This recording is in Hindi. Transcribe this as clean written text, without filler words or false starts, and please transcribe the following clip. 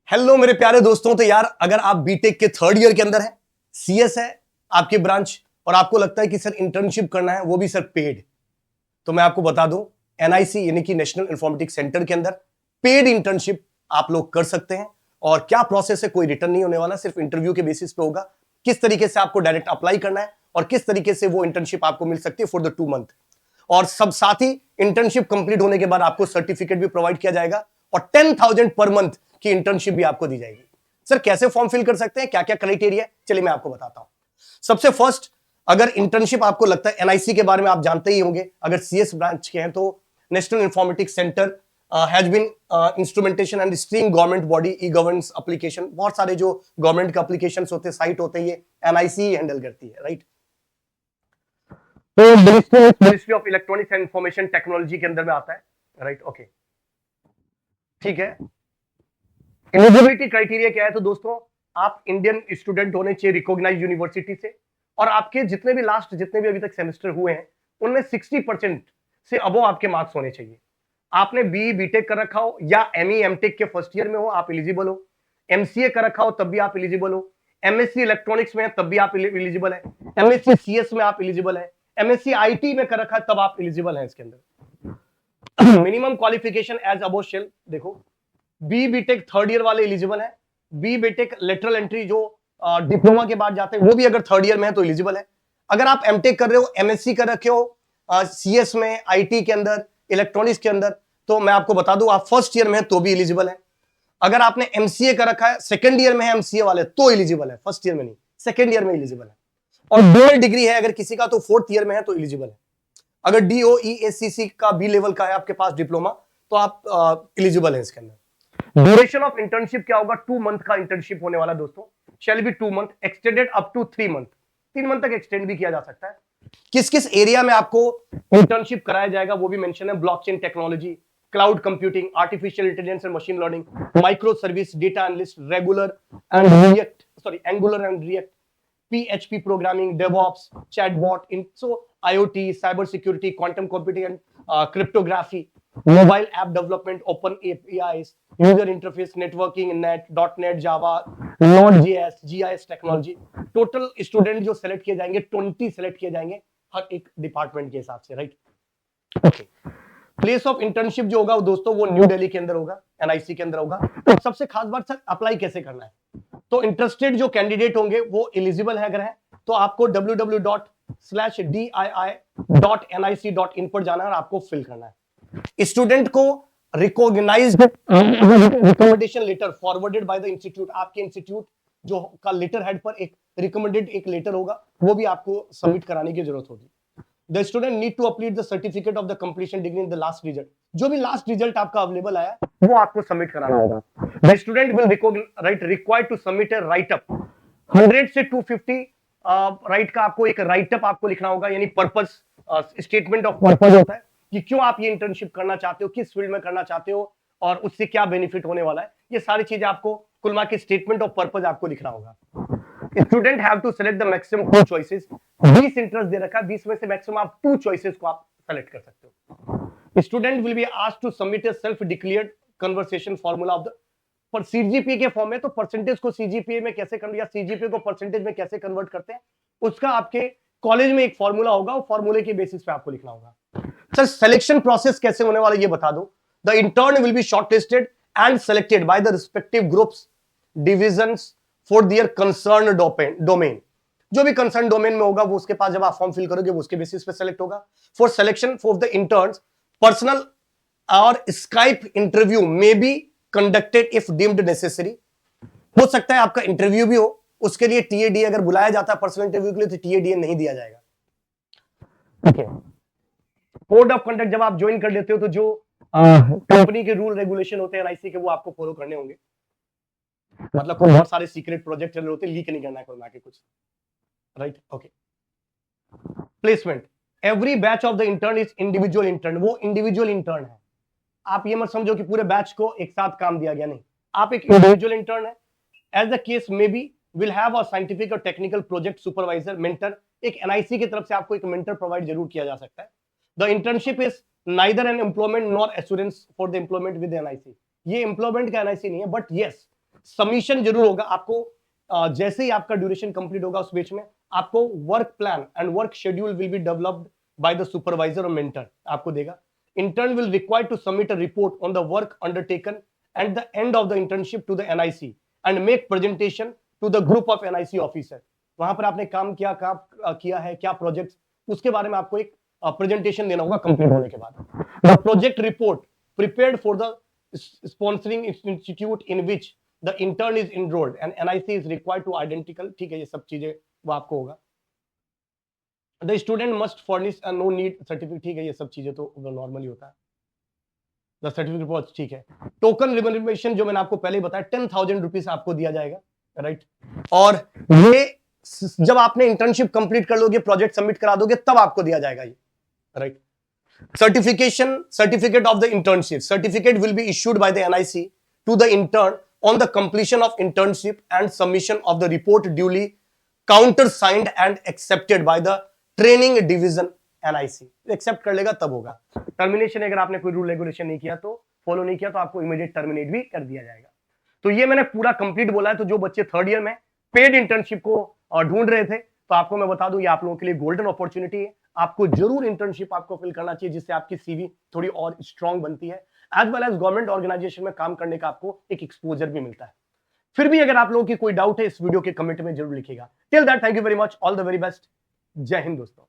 हेलो मेरे प्यारे दोस्तों। तो यार अगर आप बीटेक के थर्ड ईयर के अंदर है, सीएस है आपकी ब्रांच, और आपको लगता है कि सर इंटर्नशिप करना है, वो भी सर पेड, तो मैं आपको बता दूं एनआईसी यानी कि नेशनल इंफॉर्मेटिक्स सेंटर के अंदर पेड इंटर्नशिप आप लोग कर सकते हैं। और क्या प्रोसेस है, कोई रिटर्न नहीं होने वाला, सिर्फ इंटरव्यू के बेसिस पे होगा। किस तरीके से आपको डायरेक्ट अप्लाई करना है और किस तरीके से वो इंटर्नशिप आपको मिल सकती है फॉर द 2 मंथ। और सब साथ ही इंटर्नशिप कंप्लीट होने के बाद आपको सर्टिफिकेट भी प्रोवाइड किया जाएगा और 10,000 पर मंथ की इंटर्नशिप भी आपको दी जाएगी। सर कैसे फॉर्म फिल कर सकते हैं, क्या क्या क्राइटेरिया है, चलिए मैं आपको बताता हूं। सबसे फर्स्ट, अगर इंटर्नशिप आपको लगता है, एनआईसी के बारे में आप जानते ही होंगे, अगर सीएस ब्रांच के हैं तो National Informatics Centre has been instrumentation and stream government body e governance application. बहुत सारे जो गवर्नमेंट के एप्लीकेशन होते हैं, साइट होते हैं, ये एनआईसी हैंडल करती है, राइट। तो ministry of electronics and information technology के अंदर में आता है, राइट। ओके, ठीक है। एलिजिबिलिटी क्राइटेरिया क्या है, तो दोस्तों आप इंडियन स्टूडेंट होने चाहिए रिकॉग्नाइज्ड यूनिवर्सिटी से, और आपके जितने भी अभी तक सेमेस्टर हुए हैं उनमें 60% से अबव आपके मार्क्स होने चाहिए। आपने बी बीटेक कर रखा हो या एमई एमटेक के फर्स्ट ईयर में हो, आप एलिजिबल हो। एमसीए कर रखा हो तब भी आप एलिजिबल हो। एमएससी इलेक्ट्रॉनिक्स में है तब भी आप एलिजिबल है। एमएससी सीएस में आप एलिजिबल है। एमएससी आईटी में कर रखा है तब आप एलिजिबल है इसके अंदर। Minimum qualification as above shall देखो, बी बीटेक थर्ड ईयर वाले एलिजिबल है। बी बीटेक लेटरल एंट्री जो डिप्लोमा के बाद जाते हैं वो भी अगर थर्ड ईयर में है तो एलिजिबल है। अगर आप एमटेक कर रहे हो, एमएससी कर रखे हो सीएस में, आईटी के अंदर, इलेक्ट्रॉनिक्स के अंदर, तो मैं आपको बता दूं आप फर्स्ट ईयर में है तो भी एलिजिबल है। अगर आपने एमसीए कर रखा है, सेकंड ईयर में है एमसीए वाले, तो एलिजिबल है, फर्स्ट ईयर में नहीं, सेकंड ईयर में एलिजिबल है। और डुअल डिग्री है अगर किसी का तो फोर्थ ईयर में है तो एलिजिबल है। अगर डीओईएससीसी का बी लेवल का है आपके पास डिप्लोमा तो आप एलिजिबल है इसके अंदर। ड्यूरेशन ऑफ इंटर्नशिप क्या होगा, 2 मंथ का इंटर्नशिप होने वाला दोस्तों। Shall be 2 month, extended up to 3 month, 3 month तक एक्सटेंड भी किया जा सकता है। किस किस एरिया में आपको इंटर्नशिप कराया जाएगा वो भी मेंशन है। Blockchain technology, cloud computing, artificial intelligence and machine learning, micro service, data analyst, angular and react, PHP programming, DevOps, chatbot, IoT, cyber security, quantum computing and cryptography, mobile app development, open APIs, user interface, networking, .NET, Java, Node.js, GIS technology। Total student जो सेलेक्ट किए जाएंगे 20 सेलेक्ट किए जाएंगे हर एक डिपार्टमेंट के हिसाब से, right. Okay, place of internship जो होगा वो दोस्तों वो न्यू दिल्ली के अंदर होगा, एनआईसी के अंदर होगा। तो सबसे खास बात सर अप्लाई कैसे करना है, तो इंटरेस्टेड जो कैंडिडेट होंगे वो एलिजिबल है अगर है तो आपको www.dii.nic.in पर जाना है और आपको फिल करना है। स्टूडेंट को recognised recommendation letter forwarded by the institute, आपके इंस्टीट्यूट जो का लेटर हेड पर एक रिकमेंडेड एक लेटर होगा वो भी आपको सबमिट कराने की जरूरत होगी। The student need to upload the certificate of the completion degree in the last result। जो भी लास्ट रिजल्ट आपका अवेलेबल आया वो आपको सबमिट कराना होगा। The student will required to submit a write up 100 से 250 राइट का आपको एक राइट अप आपको लिखना होगा, यानी पर्पस, स्टेटमेंट ऑफ पर्पस होता है कि क्यों आप ये इंटर्नशिप करना चाहते हो, किस फील्ड में करना चाहते हो और उससे क्या बेनिफिट होने वाला है। ये सारी चीजें आपको कुल मिला के स्टेटमेंट ऑफ पर्पस आपको लिखना होगा। Student have to select the maximum 2 choices. 20 interest दे रखा है, 20 में से मैक्सिमम आप 2 चॉइसेस को आप सेलेक्ट कर सकते हो। Student will be asked to submit a self declared conversation formula of the, पर सीजीपीए के फॉर्म में, तो परसेंटेज को सीजीपीए में कैसे कन्वर्ट या सीजीपीए को परसेंटेज में कैसे कन्वर्ट करते हैं उसका आपके कॉलेज में एक फॉर्मूला होगा, वो फॉर्मूले के बेसिस पे आपको लिखना होगा। सर सिलेक्शन प्रोसेस कैसे होने वाला ये बता दो। The intern will be shortlisted and selected by the respective groups divisions for their concern domain. जो भी कंसर्न डोमेन में होगा वो उसके पास जब आप फॉर्म फिल करोगे वो उसके बेसिस पे सेलेक्ट होगा। For selection for the interns personal और Skype interview may be conducted if deemed necessary. हो सकता है आपका इंटरव्यू भी हो, उसके लिए टीएडी अगर बुलाया जाता है पर्सनल इंटरव्यू के लिए तो टीएडी नहीं दिया जाएगा। ओके, कोड ऑफ कंडक्ट जब आप ज्वाइन कर लेते हो तो जो कंपनी के रूल रेगुलेशन होते हैं एनआईसी के वो आपको फॉलो करने होंगे। मतलब बहुत सारे सीक्रेट प्रोजेक्ट चल रहे होते हैं, लीक नहीं करना है कोई के कुछ, right. Okay, placement every batch of the intern is individual intern. वो इंडिविजुअल इंटर्न है, आप ये मत समझो कि पूरे बैच को एक साथ काम दिया गया, नहीं, आप एक इंडिविजुअल इंटर्न है। As the case may be will have a scientific और टेक्निकल प्रोजेक्ट सुपरवाइजर मेंटर। एक एनआईसी की तरफ से आपको एक मेंटर प्रोवाइड जरूर किया जा सकता है। The internship is neither an employment nor assurance for the employment with NIC. ये एम्प्लॉयमेंट का एनआईसी नहीं है, बट यस सबमिशन जरूर होगा आपको। जैसे ही आपका ड्यूरेशन कंप्लीट होगा उस बीच में आपको work plan and work schedule will be developed by the supervisor और मेंटर आपको देगा। Intern will require to submit a report on the work undertaken at the end of the internship to the NIC and make presentation to the group of NIC officer. वहां पर आपने काम किया है, क्या प्रोजेक्ट, उसके बारे में आपको एक प्रेजेंटेशन देना होगा कंप्लीट होने के बाद। The project report prepared for the sponsoring institute in which the intern is enrolled and NIC is required to identical, ठीक है, ये सब चीजें वो आपको होगा। The student must furnish a no need certificate, ठीक है, ये सब चीजें तो नॉर्मली होता है। द सर्टिफिकेट बहुत ठीक है। टोकन रिम्यूनरेशन जो मैंने आपको पहले ही बताया 10,000 रुपीज आपको दिया जाएगा, राइट। और ये जब आपने इंटर्नशिप कंप्लीट कर लोगे, प्रोजेक्ट सबमिट करा दोगे, तब आपको दिया जाएगा ये, right. Certificate of the internship. Certificate will be issued by the NIC to the intern on the completion of internship and submission of the report duly countersigned and accepted by the training division NIC. Accept कर लेगा तब होगा। टर्मिनेशन अगर आपने कोई रूल रेगुलेशन नहीं किया तो, फॉलो नहीं किया तो आपको इमीडिएट टर्मिनेट भी कर दिया जाएगा। तो ये मैंने पूरा कंप्लीट बोला है। तो जो बच्चे थर्ड ईयर में पेड इंटर्नशिप को ढूंढ रहे थे, तो आपको मैं बता दूं ये आप लोगों के लिए गोल्डन अपॉर्चुनिटी है। आपको जरूर इंटर्नशिप आपको फिल करना चाहिए, जिससे आपकी सीवी थोड़ी और स्ट्रांग बनती है, as well as government organisation में काम करने का आपको एक एक्सपोजर भी मिलता है। फिर भी अगर आप लोगों की कोई डाउट है, इस वीडियो के कमेंट में जरूर लिखिएगा। Till that, thank you very much, all the very best, जय हिंद दोस्तों।